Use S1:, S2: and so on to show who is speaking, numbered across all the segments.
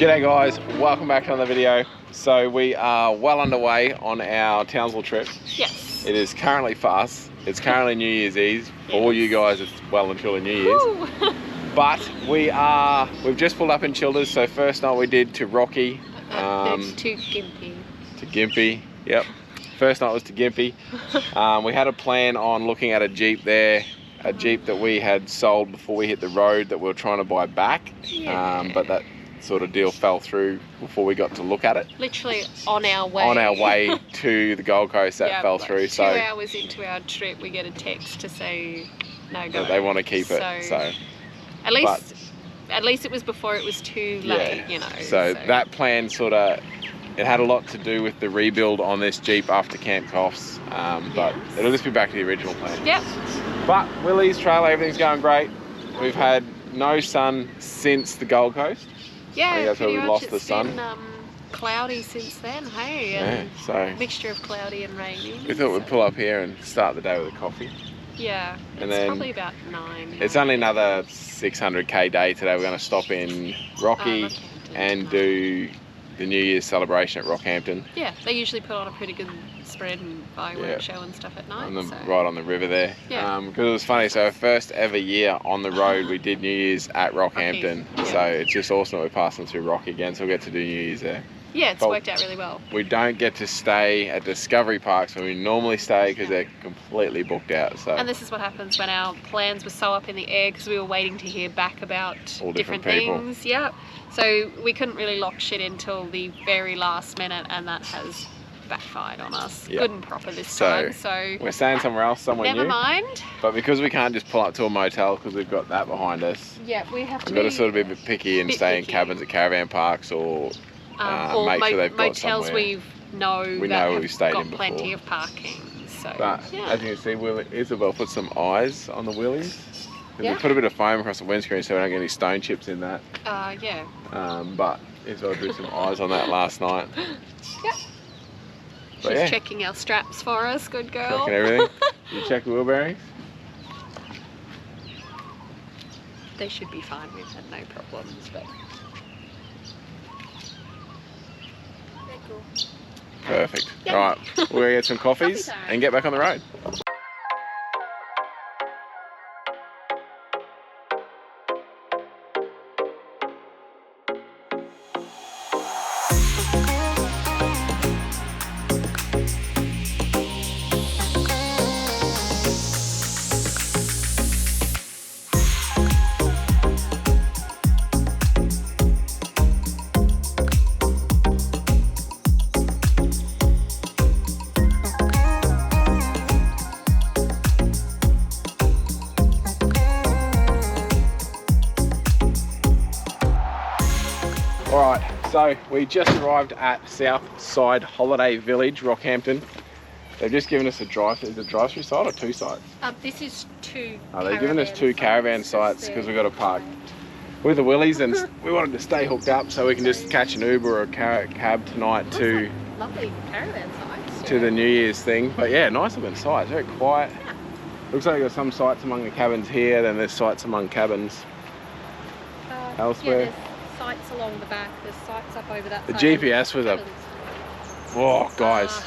S1: G'day guys, welcome back to another video. So we are well underway on our Townsville trip. Yes. It is currently for us. It's currently New Year's Eve. For all you guys, it's well and truly New Year's. But we've just pulled up in Childers. So first night we did to Rocky.
S2: To Gympie.
S1: To Gympie, yep. First night was to Gympie. We had a plan on looking at a Jeep there. A Jeep that we had sold before we hit the road that we were trying to buy back. Yeah. But that sort of deal fell through before we got to look at it. Literally on our way to the Gold Coast, that fell through. 2
S2: hours into our trip we get a text to say no go.
S1: They want to keep it. So
S2: at least it was before it was too late, you know.
S1: So that plan sort of, it had a lot to do with the rebuild on this Jeep after Camp Coffs, but it'll just be back to the original plan.
S2: Yep.
S1: But Willie's trailer, everything's going great. We've had no sun since the Gold Coast.
S2: Yeah,
S1: I think that's where we lost the sun.
S2: It's been cloudy since then, hey? And
S1: so
S2: mixture of cloudy and rainy.
S1: We thought we'd pull up here and start the day with a coffee.
S2: Yeah,
S1: and
S2: it's probably about 9.
S1: It's only another 600k day today. We're going to stop in Rocky and do the New Year's celebration at Rockhampton. Yeah, they usually put on a pretty good spread and fireworks show and stuff at night. Right on the river there. Yeah. Because it was funny, so our first ever year on the road we did New Year's at Rockhampton. So it's just awesome that we're passing through Rocky again, so we'll get to do New Year's there.
S2: Yeah, it's worked out really well.
S1: We don't get to stay at Discovery Parks where we normally stay because they're completely booked out. So.
S2: And this is what happens when our plans were so up in the air because we were waiting to hear back about
S1: all different
S2: things. Yeah. So we couldn't really lock shit in till the very last minute, and that has backfired on us. Good and proper this time. So
S1: we're staying somewhere else, somewhere new.
S2: Never mind.
S1: But because we can't just pull up to a motel because we've got that behind us.
S2: Yeah, we have to.
S1: We've got to sort of be a bit picky and stay in cabins at caravan parks or make sure they've got
S2: motels
S1: somewhere.
S2: we've stayed in before. Plenty of parking. So
S1: but as you can see, Isabel put some eyes on the wheelies. We put a bit of foam across the windscreen so we don't get any stone chips in that. But Isabel drew some eyes on that last night.
S2: Yep. She's checking our straps for us, good girl.
S1: Checking everything. You check the wheel bearings?
S2: They should be fine, we've had no problems, but they're cool.
S1: Perfect. Yep. Alright, we're going to get some coffees and get back on the road. Alright, so we just arrived at Southside Holiday Village, Rockhampton. They've just given us a drive-through. Is it a drive-through site or 2 sites?
S2: This is 2
S1: they've given us 2 caravan sites because we've got to park with the Willies and we wanted to stay hooked up so we can just catch an Uber or a cab tonight to
S2: lovely caravan sites.
S1: To the New Year's thing. But yeah, nice looking sites, very quiet. Looks like there's some sites among the cabins here, then there's sites among cabins elsewhere.
S2: Yeah, sites along the back, there's sites up over that
S1: side. The GPS was a... Oh, guys.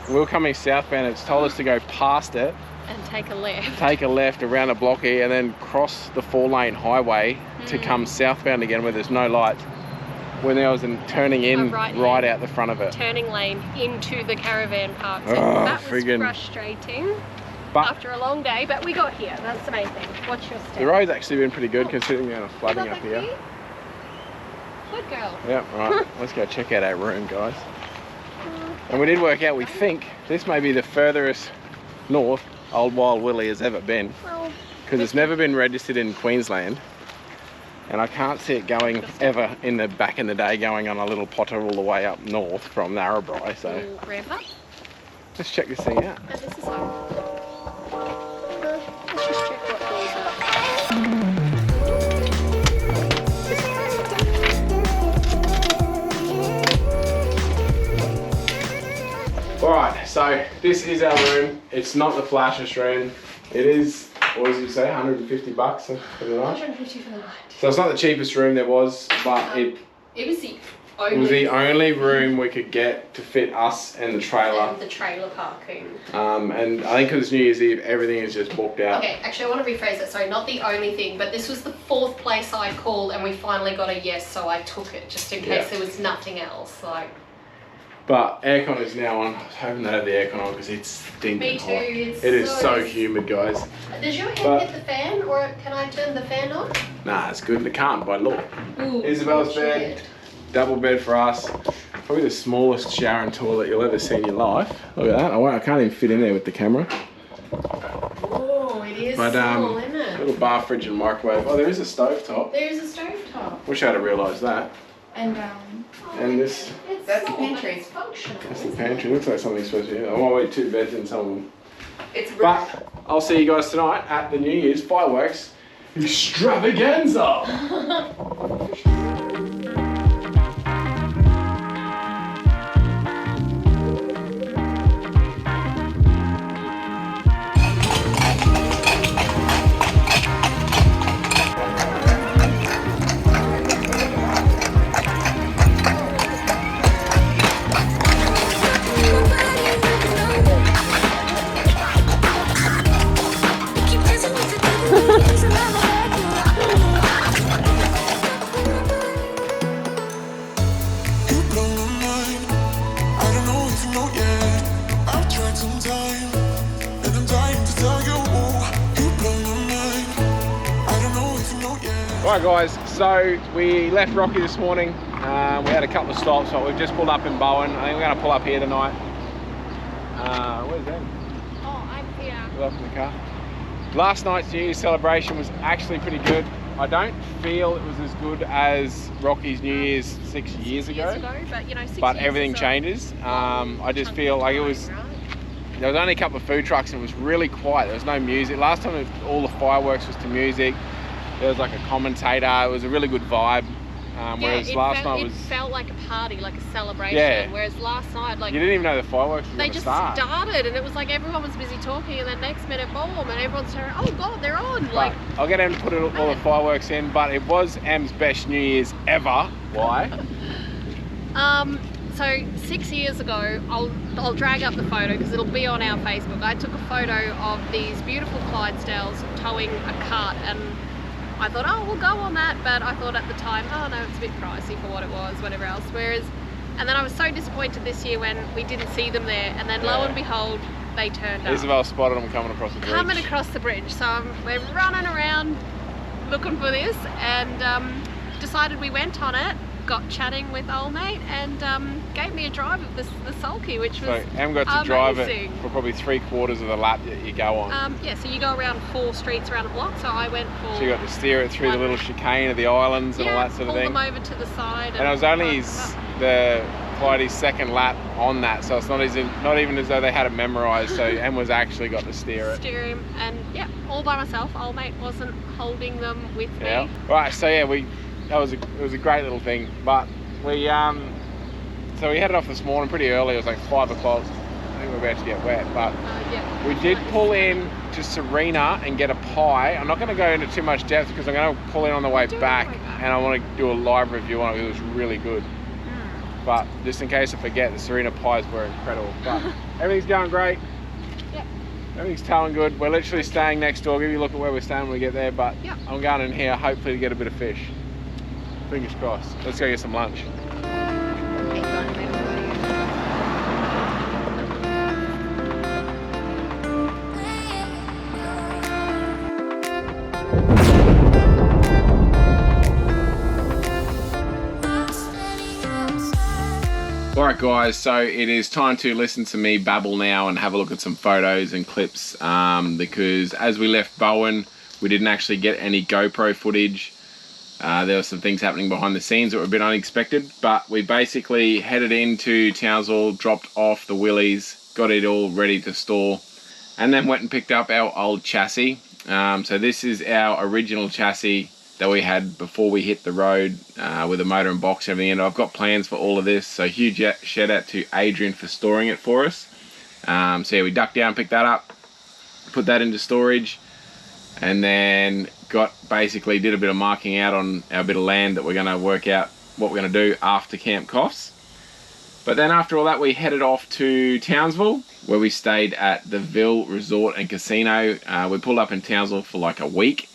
S1: We were coming southbound, it's told us to go past it.
S2: And take a left.
S1: Take a left around a block here and then cross the 4-lane highway to come southbound again where there's no lights. When there was turning in right out the front of it. Turning lane
S2: into the caravan park. So that was frustrating. But after a long day, but we got here. That's the main thing. Watch your step.
S1: The road's actually been pretty good considering the flooding up here.
S2: Good girl.
S1: Yeah, right. Let's go check out our room, guys. And we did work out, we think this may be the furthest north Old Wild Willy has ever been. Because it's never been registered in Queensland. And I can't see it going ever back in the day going on a little potter all the way up north from Narrabri. So
S2: ramp up.
S1: Let's check this thing out.
S2: This is home. Let's just check what goes
S1: on. Alright, so this is our room. It's not the flashiest room. It is, what did you say, 150 bucks for the night?
S2: 150 for the night.
S1: So it's not the cheapest room there was, but it
S2: It was the
S1: It was the only room we could get to fit us and the trailer.
S2: And the trailer parking.
S1: And I think because it's New Year's Eve, everything is just booked out.
S2: Okay, actually I want to rephrase it. Sorry, not the only thing, but this was the 4th place I called and we finally got a yes, so I took it just in case there was nothing else. Like.
S1: But aircon is now on. I was hoping they had the aircon on because it's stinking hot.
S2: Me too.
S1: It is so humid, guys.
S2: Does your head hit the fan, or can I turn the fan on?
S1: Nah, it's good. It can't by law.
S2: Ooh,
S1: Isabel's bed, double bed for us. Probably the smallest shower and toilet you'll ever see in your life. Look at that. I can't even fit in there with the camera.
S2: Oh, it is small, isn't it?
S1: Little bar, fridge and microwave. Oh, there is a stove top.
S2: There is a stove top.
S1: Wish I'd have realised that.
S3: And
S1: this.
S3: That's the pantry.
S2: It's functional.
S1: That's the pantry. Looks like something's supposed to be here. I might wait 2 beds in some of them.
S3: It's
S1: But I'll see you guys tonight at the New Year's fireworks extravaganza. Alright guys, so we left Rocky this morning. We had a couple of stops, but we've just pulled up in Bowen. I think we're going to pull up here tonight. Where's Em?
S2: Oh, I'm here.
S1: Pull up in the car. Last night's New Year's celebration was actually pretty good. I don't feel it was as good as Rocky's New Year's 6 years ago.
S2: But, you know, 6
S1: but
S2: years
S1: everything changes. I just feel like it was. There was only a couple of food trucks and it was really quiet. There was no music. Last time all the fireworks was to music. There was like a commentator. It was a really good vibe. Whereas last night was. It
S2: felt like a party, like a celebration.
S1: Yeah.
S2: Whereas last night, like.
S1: You didn't even know the fireworks were
S2: They just started and it was like everyone was busy talking and then next minute, boom, and everyone's saying, oh God, they're on.
S1: But I'll get Em to put all the fireworks in, but it was Em's best New Year's ever. Why?
S2: So 6 years ago, I'll drag up the photo because it'll be on our Facebook. I took a photo of these beautiful Clydesdales towing a cart and I thought, oh, we'll go on that, but I thought at the time, oh no, it's a bit pricey for what it was, whatever else. And then I was so disappointed this year when we didn't see them there, and then lo and behold, they turned up.
S1: Isabel spotted them coming across the bridge.
S2: Coming across the bridge, so we're running around looking for this, and decided we went on it. Got chatting with old mate and gave me a drive of the sulky, which was
S1: so Em got to drive it for probably 3/4 of the lap that you go on.
S2: Yeah, so you go around 4 streets around a block, so I went for.
S1: So you got to steer it through the little chicane of the islands and all that sort of thing.
S2: Pull them over to the side.
S1: And it was only Clydie's second lap on that, so it's not even as though they had it memorised. So Em was actually got to steer it.
S2: Steer him, and yeah, all by myself. Old mate wasn't holding them with me.
S1: Yeah. Right. So yeah, it was a great little thing, but we so we headed off this morning pretty early. It was like 5 o'clock. I think we were about to get wet, but we did pull in to Serena and get a pie. I'm not going to go into too much depth because I'm going to pull in on the way back, and I want to do a live review on it. It was really good. But just in case I forget, the Serena pies were incredible. But everything's going great.
S2: Yep.
S1: Everything's towing good. We're literally staying next door. I'll give you a look at where we're staying when we get there. But I'm going in here hopefully to get a bit of fish. Fingers crossed. Let's go get some lunch. Alright guys, so it is time to listen to me babble now and have a look at some photos and clips because as we left Bowen, we didn't actually get any GoPro footage. There were some things happening behind the scenes that were a bit unexpected, but we basically headed into Townsville, dropped off the Willies, got it all ready to store, and then went and picked up our old chassis. So this is our original chassis that we had before we hit the road with the motor and box and everything. And I've got plans for all of this, so huge shout out to Adrian for storing it for us. So yeah, we ducked down, picked that up, put that into storage, and then did a bit of marking out on our bit of land that we're going to work out what we're going to do after Camp Coffs. But then after all that, we headed off to Townsville, where we stayed at the Ville Resort and Casino. We pulled up in Townsville for like a week,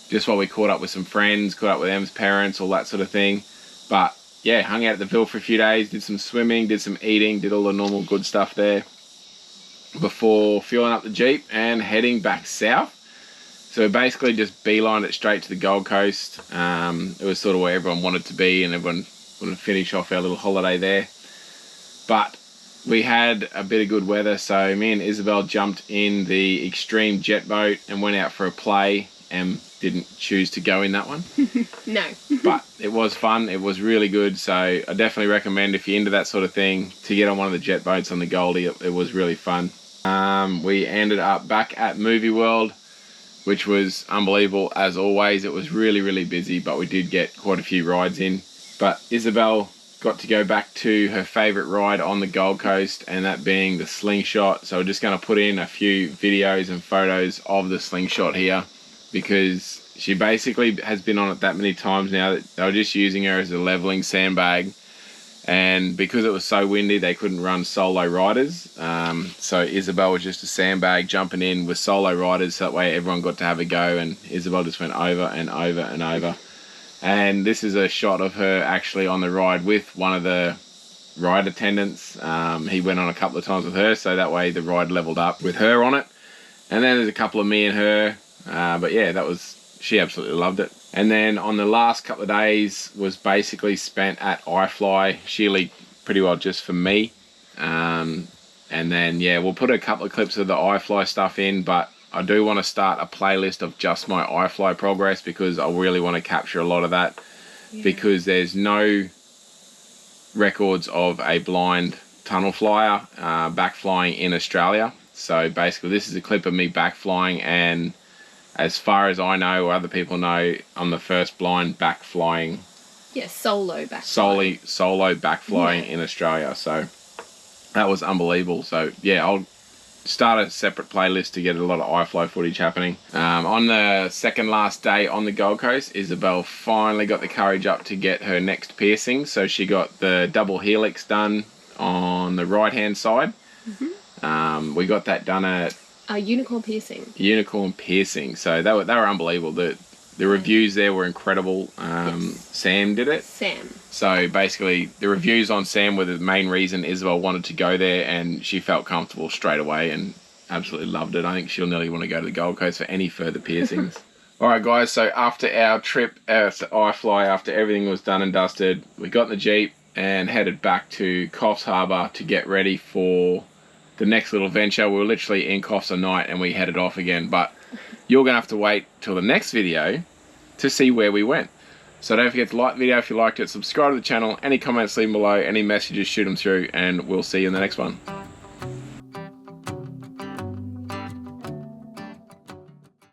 S1: just while we caught up with some friends, caught up with Em's parents, all that sort of thing. But yeah, hung out at the Ville for a few days, did some swimming, did some eating, did all the normal good stuff there, before fueling up the Jeep and heading back south. So we basically just beelined it straight to the Gold Coast. It was sort of where everyone wanted to be, and everyone wanted to finish off our little holiday there. But we had a bit of good weather, so me and Isabel jumped in the extreme jet boat and went out for a play. Em didn't choose to go in that one.
S2: No.
S1: But it was fun. It was really good. So I definitely recommend, if you're into that sort of thing, to get on one of the jet boats on the Goldie. It was really fun. We ended up back at Movie World, which was unbelievable as always. It was really, really busy, but we did get quite a few rides in. But Isabel got to go back to her favourite ride on the Gold Coast, and that being the slingshot. So we're just going to put in a few videos and photos of the slingshot here, because she basically has been on it that many times now that they were just using her as a levelling sandbag. And because it was so windy, they couldn't run solo riders. So Isabel was just a sandbag jumping in with solo riders, so that way everyone got to have a go, and Isabel just went over and over and over. And this is a shot of her actually on the ride with one of the ride attendants. He went on a couple of times with her, so that way the ride leveled up with her on it. And then there's a couple of me and her. But yeah, she absolutely loved it. And then on the last couple of days was basically spent at iFly, sheerly pretty well just for me. And then yeah, we'll put a couple of clips of the iFly stuff in, but I do want to start a playlist of just my iFly progress, because I really want to capture a lot of that. Yeah. Because there's no records of a blind tunnel flyer back flying in Australia. So basically this is a clip of me back flying, and as far as I know, or other people know, I'm the first blind back flying.
S2: Yeah, solo back
S1: solo back flying in Australia. So that was unbelievable. So yeah, I'll start a separate playlist to get a lot of iFly footage happening. On the second last day on the Gold Coast, Isabel finally got the courage up to get her next piercing. So she got the double helix done on the right hand side. Mm-hmm. We got that done at
S2: Unicorn Piercing.
S1: Unicorn Piercing. So they were unbelievable. The reviews there were incredible. Yes. Sam did it.
S2: Sam.
S1: So basically the reviews on Sam were the main reason Isabel wanted to go there, and she felt comfortable straight away and absolutely loved it. I think she'll nearly want to go to the Gold Coast for any further piercings. Alright guys, so after our trip to iFly, after everything was done and dusted, we got in the Jeep and headed back to Coffs Harbour to get ready for the next little venture. We were literally in Coffs a night and we headed off again, but you're going to have to wait till the next video to see where we went. So don't forget to like the video if you liked it, subscribe to the channel, any comments leave them below, any messages shoot them through, and we'll see you in the next one.